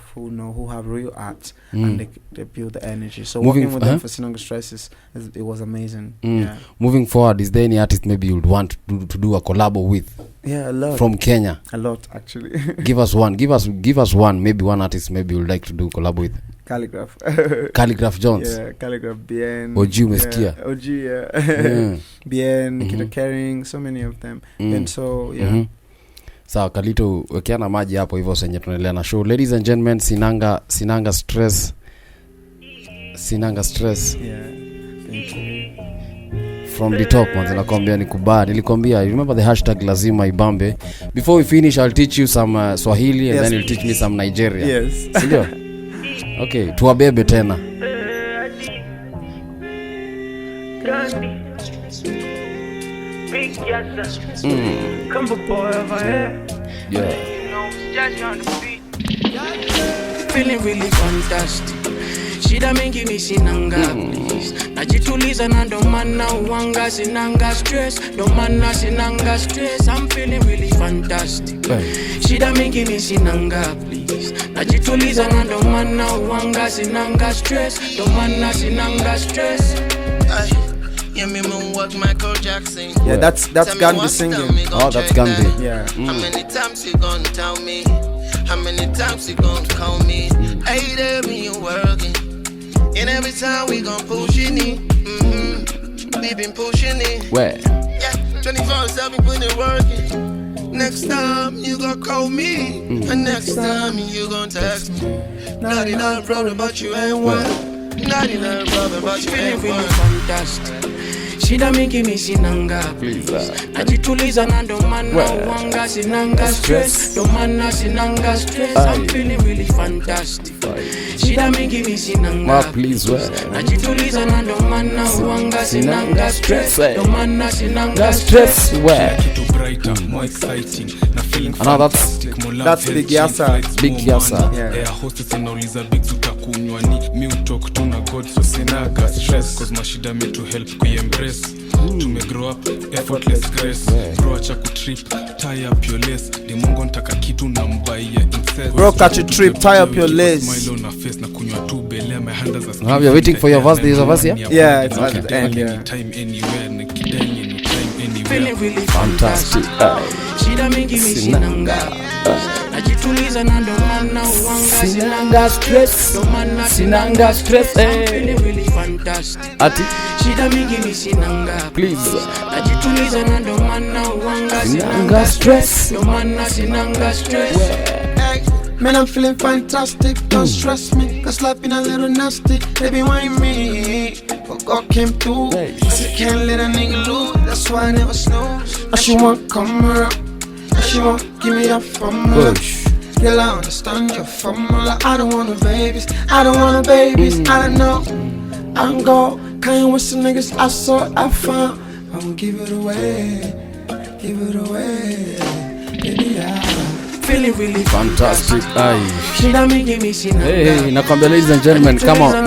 real art, and they build the energy. So working with them for Sinanga Stress it was amazing. Moving forward, is there any artist maybe you'd want to do a collabo with? Yeah, a lot. From Kenya? A lot, actually. Give us one. Give us one. Maybe one artist maybe you'd like to do collabo with. Khaligraph. Khaligraph Jones. Yeah, Khaligraph, Bien. OG umesikia. OG, yeah. Bien, Nikita Kering, so many of them. And so, yeah. Sawa, Kalito, wekeana maji hapo hivyo senye tunaendelea na show. Ladies and gentlemen, Sinanga Stress. Sinanga Stress. Yeah, thank you. From the top, manze nakwambia nikubali. Nilikwambia, you remember the hashtag lazima ibambe. Before we finish, I'll teach you some Swahili and then you'll teach me some Nigerian. Yes. Sindio? Okay, tuwabebe tena. Yeah. Feeling really fantastic. Shida mingi ni sinanga please. Najituliza na ndo maana uwanga sinanga stress. Ndo maana sinanga stress. I'm feeling really fantastic. Shida mingi ni sinanga please. Najituliza na ndo maana uwanga sinanga stress. Ndo maana sinanga stress. Yeah, me moonwalk Michael Jackson. Yeah, that's Gandhi singing. Oh, that's Gandhi. Yeah. How many times you gonna tell me? How many times you gonna call me? Hey there, me you working. And every time we gon' pushing it. We been pushing it. Where? Yeah, 24/7 putting it working. Next time you gon' call me. And next time you gon' text me. 99 problem but you ain't one. 99 problem but you ain't Feeling really one. fantastic. shida mingi mi sinanga please. Najituliza na ndo maana wanga sinanga stress, ndo maana sinanga stress. I'm feeling really fantastic. Shida mingi mi sinanga please. Najituliza na ndo maana wanga sinanga stress, ndo maana sinanga stress. Kitu brighter, more exciting. Na feeling that's Big Yasa. Big Yasa. Yeah, hostess anauliza big tutakunywa ni mi utalk tu na God so sinaga stress cause mashida me to help kuembrace. Tume grow up effortless grace. Bro acha kutrip, tie up your lace. Ni Mungu ntaka kitu na mbaia incest. Bro catch a trip, tie up your lace. Smile on her face na kunywa tu belea my hand as a Now you're waiting for your verse. There's a verse here? Yeah, it's at the end, yeah. Anytime, anywhere, nikideni anytime, anywhere. feeling really Fantastic. Shida mingi mi sinanga najituliza na ndo maana wanga sinanga stress, ndo maana sinanga stress. I'm feeling really fantastic. Ati Shida mingi mi sinanga please. najituliza na ndo maana wanga Sinanga stress. ndo maana sinanga stress. Man, I'm feeling fantastic, don't stress me, cause life been a little nasty. Baby, why me? But God came through, cause I can't let a nigga lose, that's why I never snooze. And she won't come around, and she won't give me a formula. Girl, I understand your formula. I don't want no babies, I don't want no babies. I don't know, I'm go, can't with some niggas I saw, I found. I won't give it away, baby, yeah. Feeling really Fantastic. Shida mingi mi sinanga. Hey, nakwambia ladies and gentlemen,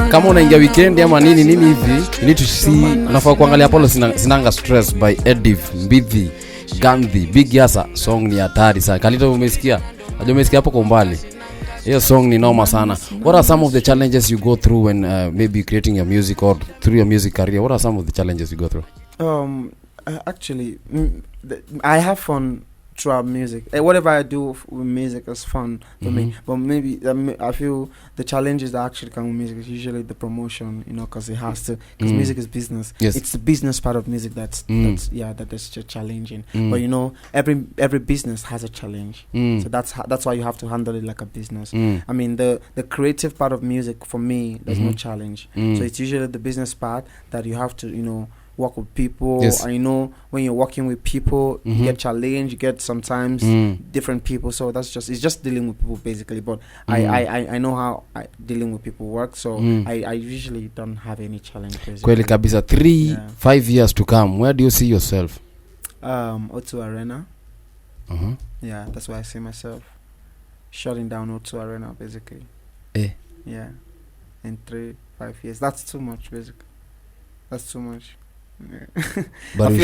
kama unaingia weekend ama nini hivi, you need to see, unafaa kuangalia Apollo Sinanga Stress by Ediv, Mbidhi, Gandhi, Big Yasa. Song ni hatari sana. Kalito umesikia? Najua umesikia hapo kwa mbali. Hiyo song ni noma sana. What are some of the challenges you go through when maybe creating your music or through your music career? What are some of the challenges you go through? Actually, I have fun throughout music. Whatever I do with music is fun for me. But maybe I feel the challenges that actually come with music is usually the promotion, because it has to. Because music is business. Yes. It's the business part of music that is just challenging. But every business has a challenge. So that's why you have to handle it like a business. I mean, the creative part of music for me, there's no challenge. So it's usually the business part that you have to work with people. Yes. And when you're working with people, you get challenged, you get sometimes different people. So it's just dealing with people basically. But I know how dealing with people works. So I usually don't have any challenge basically. Kweli kabisa. 5 years to come, where do you see yourself? O2 Arena. Yeah, that's where I see myself. Shutting down O2 Arena basically. Yeah. In 3-5 years. That's too much basically. That's too much. Yeah. But I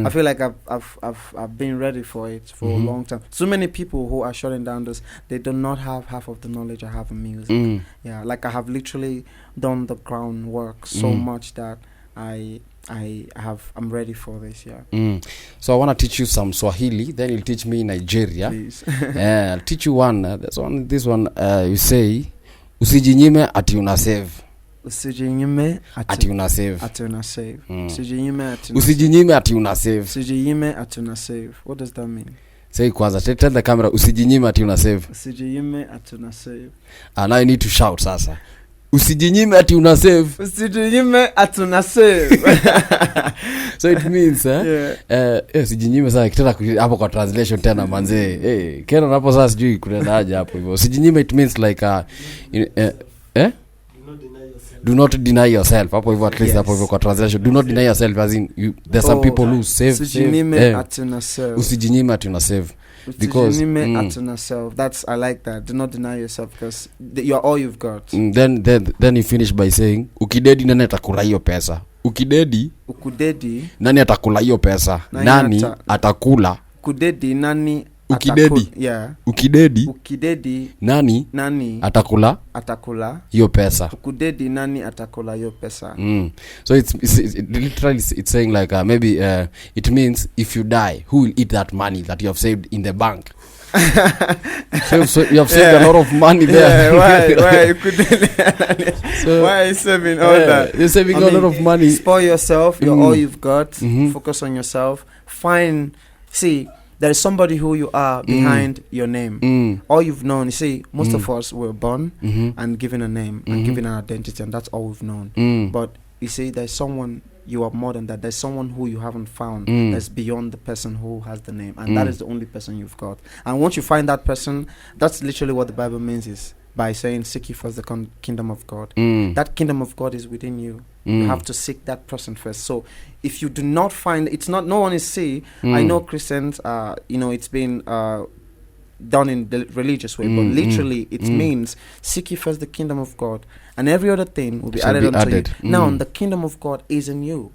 feel like I've been ready for it for a long time. So many people who are shutting down this, they do not have half of the knowledge I have in music. Yeah, like I have literally done the groundwork so much that I'm ready for this. Yeah. So I want to teach you some Swahili, then you'll teach me Nigeria. Please. I'll teach you one. This one you say usijinyime ati una save. Usijinyime ati una save. Ati una save. Usijinyime ati una usijinyime ati una save. Usijinyime ati una save. What does that mean? Say kwanza, tell the camera usijinyime ati una save. Usijinyime ati una save. Now you need to shout sasa. Usijinyime ati una save. Usijinyime ati una save. So it means usijinyime sasa kitaka hapo kwa translation tena manze. Kena hapo sasa sijui kuna haja hapo hivyo. Usijinyime it means like do not deny yourself. Hapo hivyo at least hapo hivyo kwa translation. Do not deny yourself as in there's some people who save. Usijinyime ati una save. Usijinyime ati una save. Because ati una save. I like that. Do not deny yourself because you're all you've got. Then you finish by saying ukidedi nani atakula hiyo pesa. Ukidedi nani atakula hiyo pesa. Nani atakula. Ukidedi nani ukidedi. Yeah. Ukidedi nani atakula hiyo pesa. Ukidedi nani atakula hiyo pesa. So it's literally it's saying like maybe it means if you die, who will eat that money that you have saved in the bank? So you have saved a lot of money there. Why so, why are you saving all that? You're saving a lot of money. Spoil yourself. You're all you've got. Focus on yourself. There is somebody who you are behind your name. All you've known. You see, most of us were born and given a name and given an identity, and that's all we've known. But you see, there's someone you are more than that. There's someone who you haven't found that's beyond the person who has the name, and that is the only person you've got. And once you find that person, that's literally what the Bible means, is by saying seek ye first the kingdom of God. That kingdom of God is within you. You have to seek that person first. So if you do not find, it's not, no one is see. I know Christians, it's been done in the religious way, but literally it means seek ye first the kingdom of God, and every other thing will be added unto you. Now the kingdom of God is in you.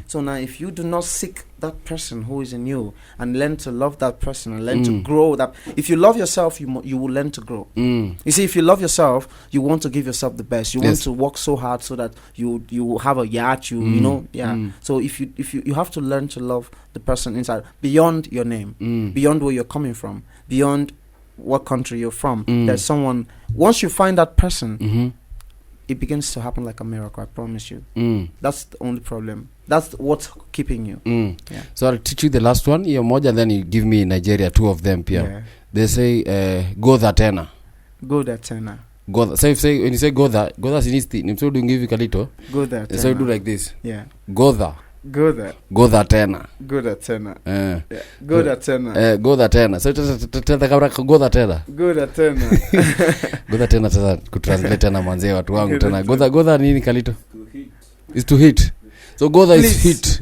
So now if you do not seek that person who is in you and learn to love that person and learn to grow that, if you love yourself, you will learn to grow. You see, if you love yourself, you want to give yourself the best. You want to work so hard so that you have a yacht, you know. So if you have to learn to love the person inside, beyond your name, beyond where you're coming from, beyond what country you're from. There's someone, once you find that person, it begins to happen like a miracle, I promise you. That's the only problem. That's what's keeping you. So I'll teach you the last one, hiyo moja, and then you give me Nigeria, 2 of them pia. They say godha tena. Godha tena. Godha. So when you say godha sinisti, nimso do give you kalito. Godha tena. So you do like this. Godha tena. Godha tena. Godha tena. Godha tena. So tata kabra godha tena. Godha tena. Godha tena sasa kutranslate tena manzee watu wangu tena. Godha nini kalito? Is to hit. So godha is hit.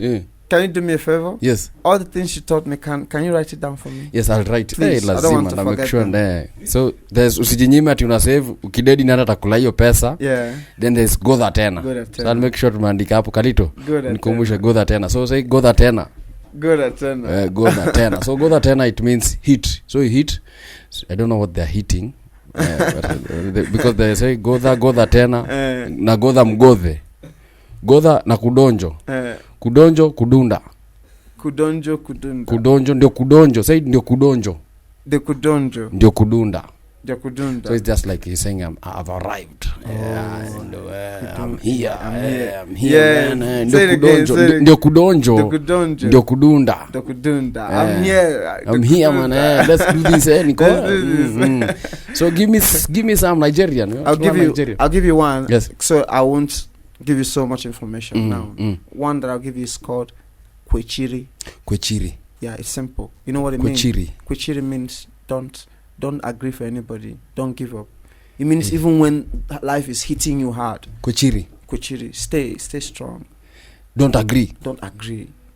Can you do me a favor? Yes. All the things you taught me, can you write it down for me? Yes, I'll write. Please, I don't want to make forget sure them. So there's usijinyime ati una save ukidedi nani atakula hiyo pesa. Then there's godha tena. So I'll make sure tumeandika hapo kalito. Nikumbushe godha tena. So say godha tena. Godha tena. Godha tena. So godha tena, it means hit. So you hit. I don't know what they're hitting. Because they say godha tena na godha mgodhe. Godha na kudonjo. Kudonjo kudunda. Kudonjo ndio kudonjo. Say ndio kudonjo. The kudonjo. Ndio kudunda. So it's just like he's saying I've arrived. I'm here. I'm here. Ndio kudonjo. Ndio kudunda. I'm here man. Let's do this. So give me some Nigerian. I'll give you one. Yes. So I won't give you so much information now. One that I'll give you is called Kwechiri. Yeah, it's simple. You know what it means? Kwechiri means don't agree for anybody. Don't give up. It means even when life is hitting you hard. Kwechiri. Stay strong. Don't agree.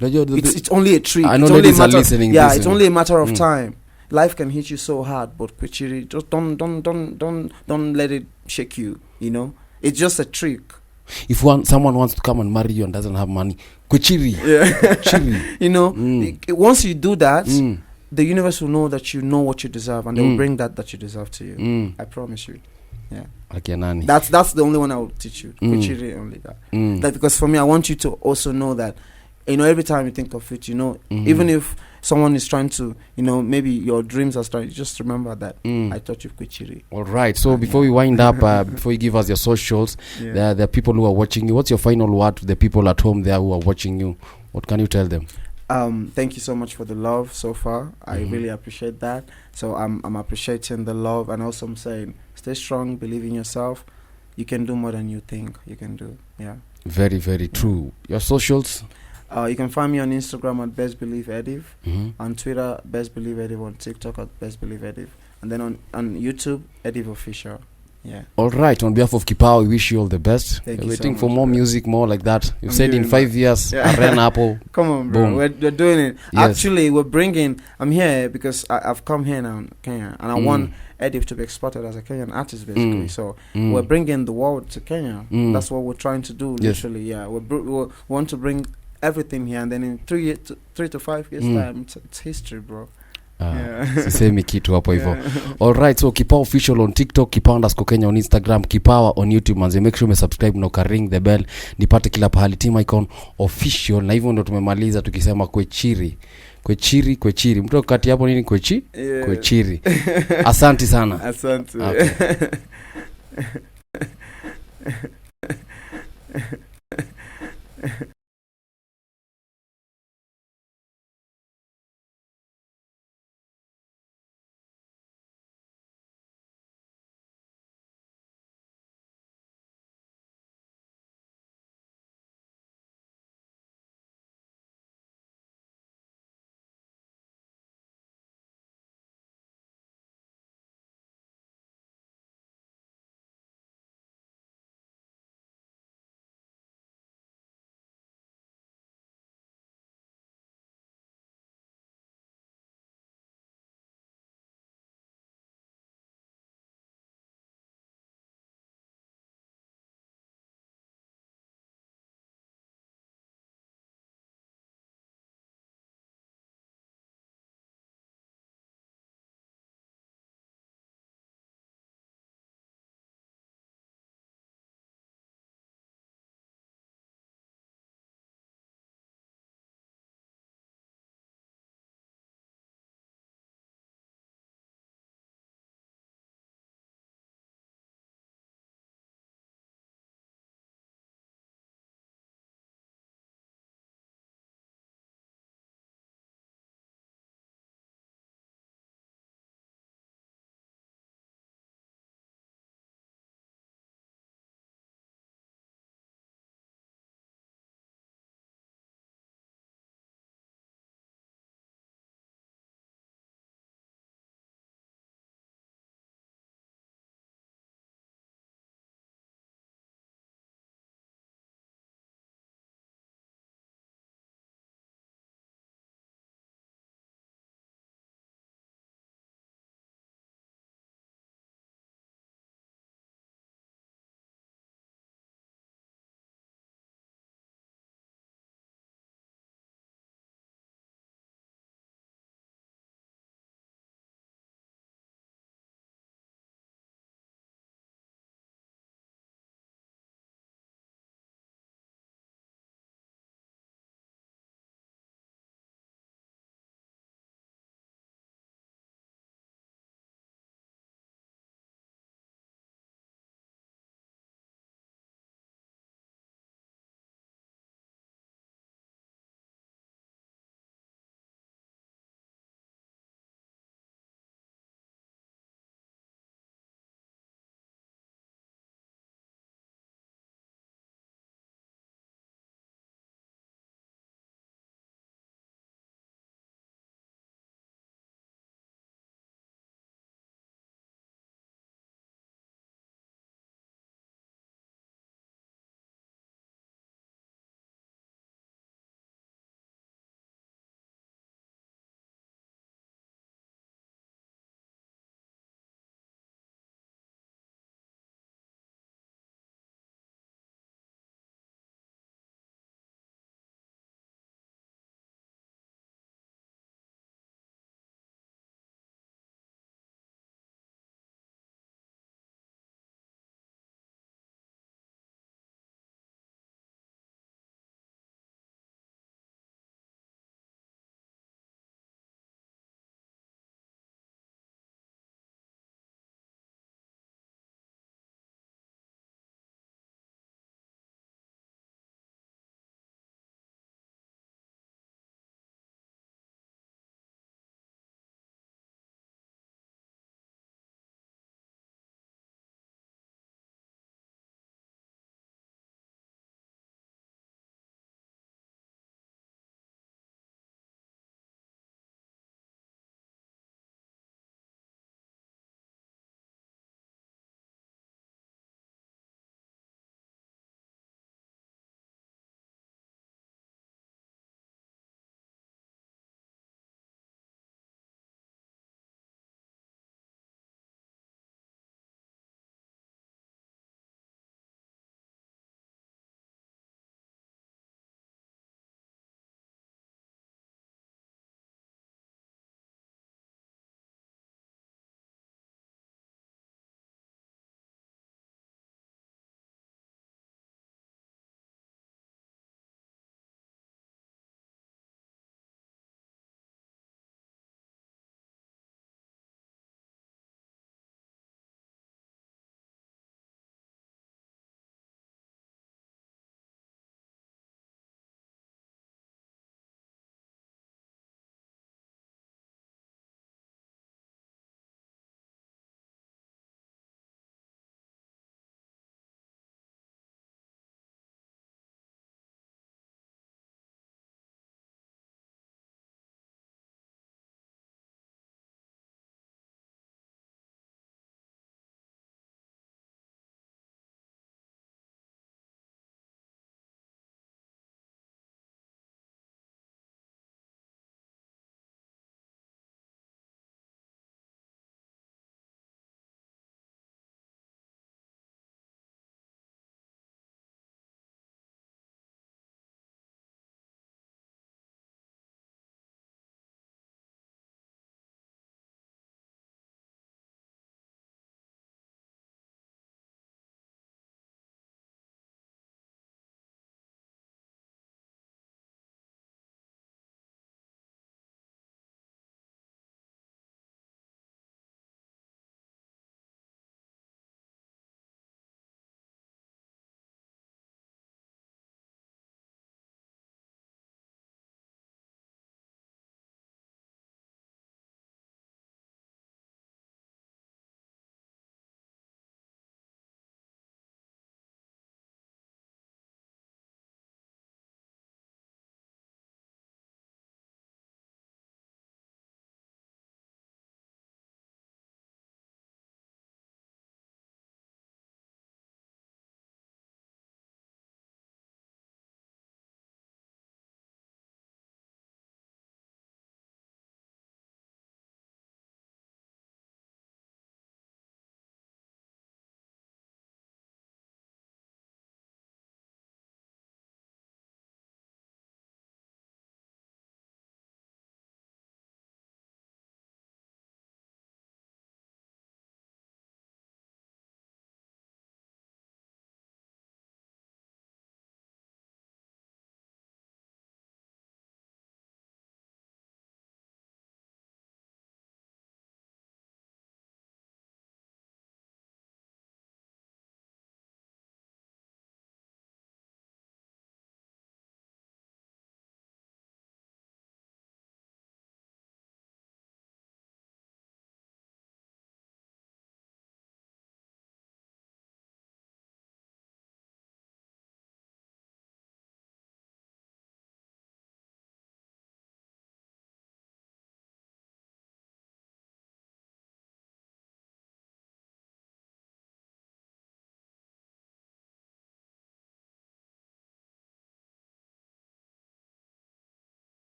It's only a trick. I know ladies are listening. Yeah, it's only a matter of time. Life can hit you so hard, but Kwechiri, just don't let it shake you. You know, it's just a trick. If someone wants to come and marry you and doesn't have money, Kwechiri. You know, once you do that, the universe will know that you know what you deserve, and they will bring that you deserve to you. I promise you. That's the only one I will teach you. Kwechiri, only that. That because for me, I want you to also know that, you know, every time you think of it, you know, even if someone is trying to, you know, maybe your dreams are starting, just remember that I taught you Kwechiri. All right. So before we wind up, before you give us your socials, there are people who are watching you. What's your final word to the people at home there who are watching you? What can you tell them? Thank you so much for the love so far. I really appreciate that. So I'm appreciating the love, and also I'm saying stay strong, believe in yourself. You can do more than you think you can do. Yeah. Very, very true. Your socials? You can find me on Instagram at Best Believe Ediv, on Twitter Best Believe Ediv, on TikTok at Best Believe Ediv, and then on YouTube Ediv Official. Yeah. All right. On behalf of KIPAWA, we wish you all the best. Thank you waiting so for much, more bro. music, more like that. You said in 5 years, Arena Apple. Come on, bro. We're doing it. Yes. Actually, I'm here because I've come here now in Kenya, and I want Ediv to be exported as a Kenyan artist, basically. So we're bringing the world to Kenya. That's what we're trying to do, literally. Yeah, we want to bring everything here, and then in 3 to 5 years time, it's history, bro. Sisemi kitu hapo hivyo. All right, so KIPAWA official on TikTok, KIPAWA_Kenya on Instagram, KIPAWA on YouTube. Manze, make sure you subscribe na ring the bell nipate kila pahali. Team Icon official. Na hivyo ndo tumemaliza tukisema Kwechiri. Mtu kati hapo nini Kwechiri. Asante sana. Asante. Okay.